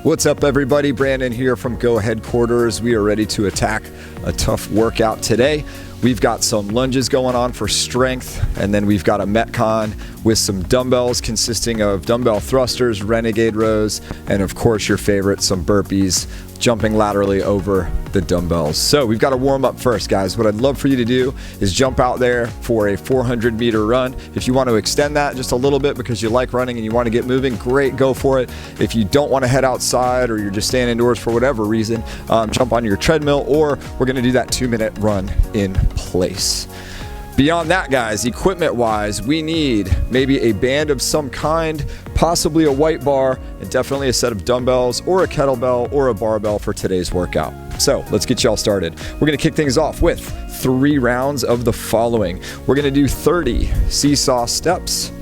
What's up, everybody? Brandon here from Go Headquarters. We are ready to attack a tough workout today. We've got some lunges going on for strength, and then we've got a Metcon with some dumbbells consisting of dumbbell thrusters, Renegade Rows, and of course your favorite, some burpees, jumping laterally over the dumbbells. So we've got to warm up first, guys. What I'd love for you to do is jump out there for a 400-meter run. If you want to extend that just a little bit because you like running and you want to get moving, great, go for it. If you don't want to head outside or you're just staying indoors for whatever reason, jump on your treadmill, or we're going to do that 2-minute run in place. Beyond that, guys, equipment-wise, we need maybe a band of some kind, possibly a white bar, and definitely a set of dumbbells or a kettlebell or a barbell for today's workout. So let's get y'all started. We're gonna kick things off with 3 rounds of the following. We're gonna do 30 seesaw steps.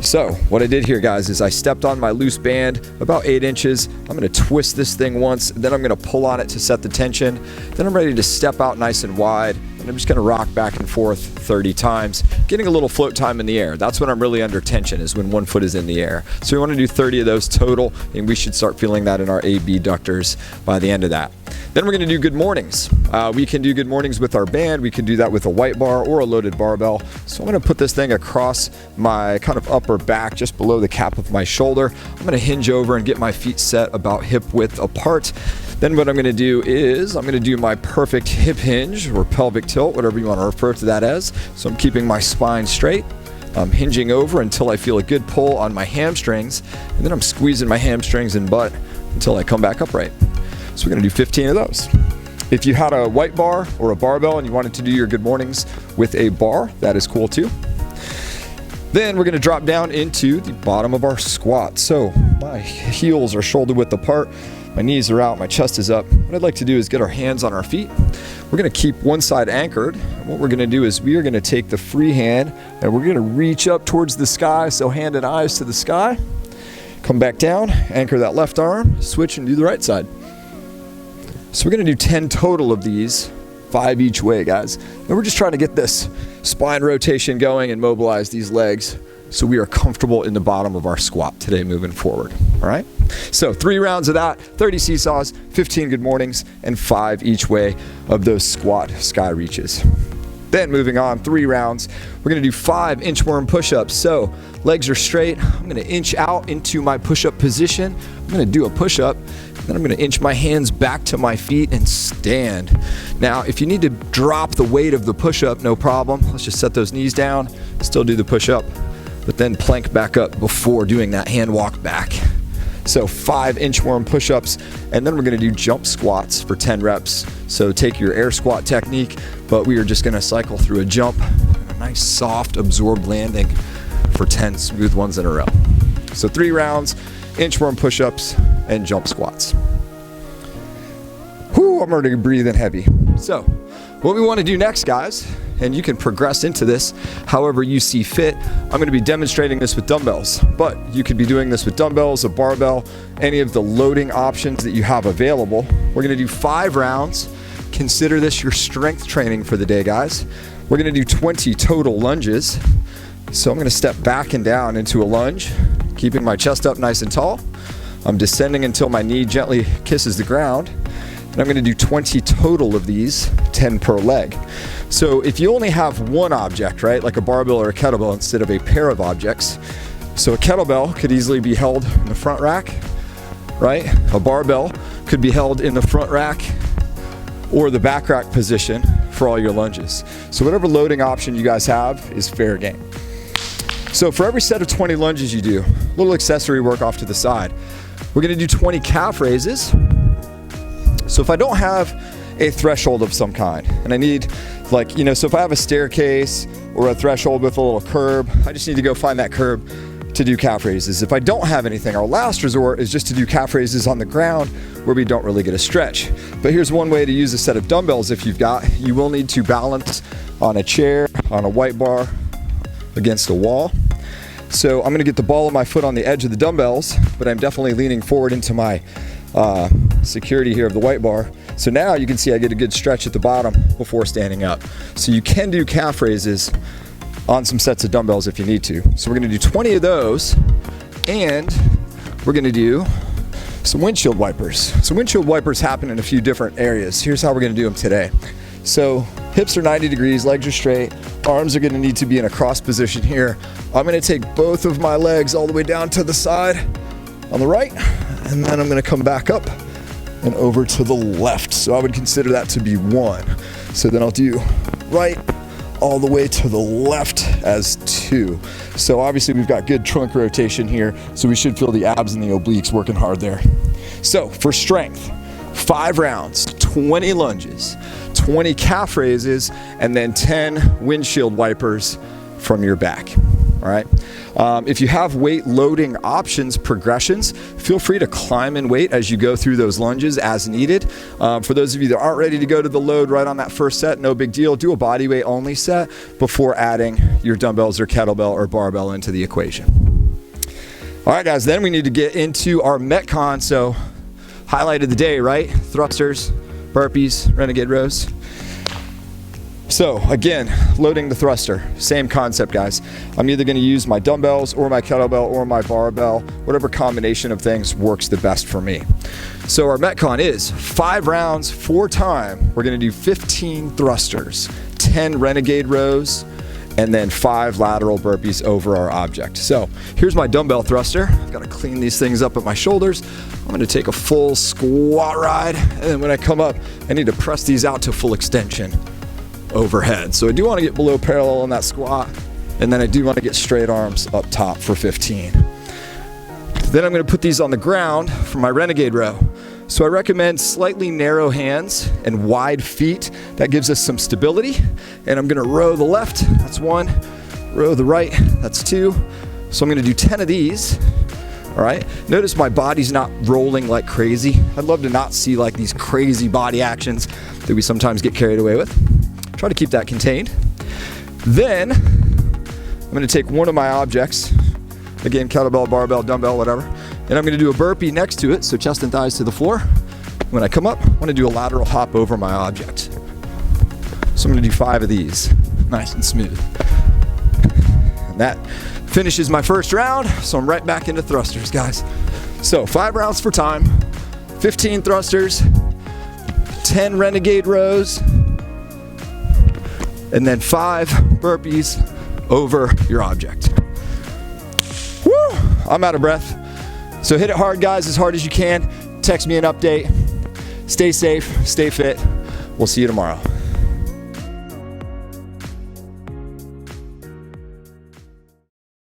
So what I did here, guys, is I stepped on my loose band about 8 inches. I'm gonna twist this thing once, then I'm gonna pull on it to set the tension. Then I'm ready to step out nice and wide, and I'm just gonna rock back and forth 30 times, getting a little float time in the air. That's when I'm really under tension, is when one foot is in the air. So we wanna do 30 of those total, and we should start feeling that in our abductors by the end of that. Then we're gonna do good mornings. We can do good mornings with our band. We can do that with a white bar or a loaded barbell. So I'm gonna put this thing across my kind of upper back, just below the cap of my shoulder. I'm gonna hinge over and get my feet set about hip width apart. Then what I'm gonna do is I'm gonna do my perfect hip hinge or pelvic tilt, whatever you wanna refer to that as. So I'm keeping my spine straight. I'm hinging over until I feel a good pull on my hamstrings, and then I'm squeezing my hamstrings and butt until I come back upright. So we're gonna do 15 of those. If you had a white bar or a barbell and you wanted to do your good mornings with a bar, that is cool too. Then we're gonna drop down into the bottom of our squat. So my heels are shoulder width apart, my knees are out, my chest is up. What I'd like to do is get our hands on our feet. We're gonna keep one side anchored. And what we're gonna do is we are gonna take the free hand and we're gonna reach up towards the sky, so hand and eyes to the sky. Come back down, anchor that left arm, switch and do the right side. So we're gonna do 10 total of these, 5 each way, guys. And we're just trying to get this spine rotation going and mobilize these legs so we are comfortable in the bottom of our squat today moving forward, all right? So 3 rounds of that, 30 seesaws, 15 good mornings, and 5 each way of those squat sky reaches. Then moving on, 3 rounds, we're gonna do 5 inchworm push-ups. So legs are straight, I'm gonna inch out into my push-up position. I'm gonna do a push-up, then I'm gonna inch my hands back to my feet and stand. Now, if you need to drop the weight of the push-up, no problem. Let's just set those knees down, still do the push-up, but then plank back up before doing that hand walk back. So 5 inchworm push-ups, and then we're gonna do jump squats for 10 reps. So take your air squat technique, but we are just gonna cycle through a jump, a nice soft absorbed landing for 10 smooth ones in a row. So 3 rounds, inchworm push-ups and jump squats. Whew, I'm already breathing heavy. So what we wanna do next, guys, and you can progress into this however you see fit. I'm gonna be demonstrating this with dumbbells, but you could be doing this with dumbbells, a barbell, any of the loading options that you have available. We're gonna do 5 rounds. Consider this your strength training for the day, guys. We're gonna do 20 total lunges. So I'm gonna step back and down into a lunge, keeping my chest up nice and tall. I'm descending until my knee gently kisses the ground. And I'm gonna do 20 total of these, 10 per leg. So if you only have one object, right, like a barbell or a kettlebell instead of a pair of objects, so a kettlebell could easily be held in the front rack, right? A barbell could be held in the front rack or the back rack position for all your lunges. So whatever loading option you guys have is fair game. So for every set of 20 lunges you do, a little accessory work off to the side. We're gonna do 20 calf raises. So if I don't have a threshold of some kind, and I need, like, you know, so if I have a staircase or a threshold with a little curb, I just need to go find that curb to do calf raises. If I don't have anything, our last resort is just to do calf raises on the ground where we don't really get a stretch. But here's one way to use a set of dumbbells if you've got. You will need to balance on a chair, on a white bar, against a wall. So I'm gonna get the ball of my foot on the edge of the dumbbells, but I'm definitely leaning forward into my security here of the white bar. So now you can see I get a good stretch at the bottom before standing up. So you can do calf raises on some sets of dumbbells if you need to. So we're gonna do 20 of those, and we're gonna do some windshield wipers. So windshield wipers happen in a few different areas. Here's how we're gonna do them today. So hips are 90 degrees, legs are straight, arms are gonna need to be in a cross position here. I'm gonna take both of my legs all the way down to the side on the right, and then I'm gonna come back up and over to the left. So I would consider that to be 1. So then I'll do right all the way to the left as 2. So obviously we've got good trunk rotation here, so we should feel the abs and the obliques working hard there. So for strength, 5 rounds, 20 lunges, 20 calf raises, and then 10 windshield wipers from your back. All right. If you have weight loading options, progressions, feel free to climb in weight as you go through those lunges as needed. For those of you that aren't ready to go to the load right on that first set, no big deal. Do a body weight only set before adding your dumbbells or kettlebell or barbell into the equation. All right, guys, then we need to get into our Metcon. So highlight of the day, right? Thrusters, burpees, Renegade Rows. So again, loading the thruster, same concept, guys. I'm either gonna use my dumbbells or my kettlebell or my barbell, whatever combination of things works the best for me. So our Metcon is 5 rounds, 4 time. We're gonna do 15 thrusters, 10 Renegade Rows, and then 5 lateral burpees over our object. So here's my dumbbell thruster. I've gotta clean these things up at my shoulders. I'm gonna take a full squat ride, and then when I come up, I need to press these out to full extension overhead. So I do want to get below parallel on that squat, and then I do want to get straight arms up top for 15. Then I'm going to put these on the ground for my Renegade Row. So I recommend slightly narrow hands and wide feet. That gives us some stability. And I'm going to row the left, that's 1, row the right, that's 2. So I'm going to do 10 of these. All right, notice my body's not rolling like crazy. I'd love to not see like these crazy body actions that we sometimes get carried away with. Try to keep that contained. Then I'm going to take one of my objects, again, kettlebell, barbell, dumbbell, whatever, and I'm going to do a burpee next to it, so chest and thighs to the floor. When I come up, I want to do a lateral hop over my object. So I'm going to do 5 of these, nice and smooth. And that finishes my first round, so I'm right back into thrusters, guys. So 5 rounds for time, 15 thrusters, 10 Renegade Rows, and then 5 burpees over your object. Woo! I'm out of breath. So hit it hard, guys, as hard as you can. Text me an update. Stay safe, stay fit. We'll see you tomorrow.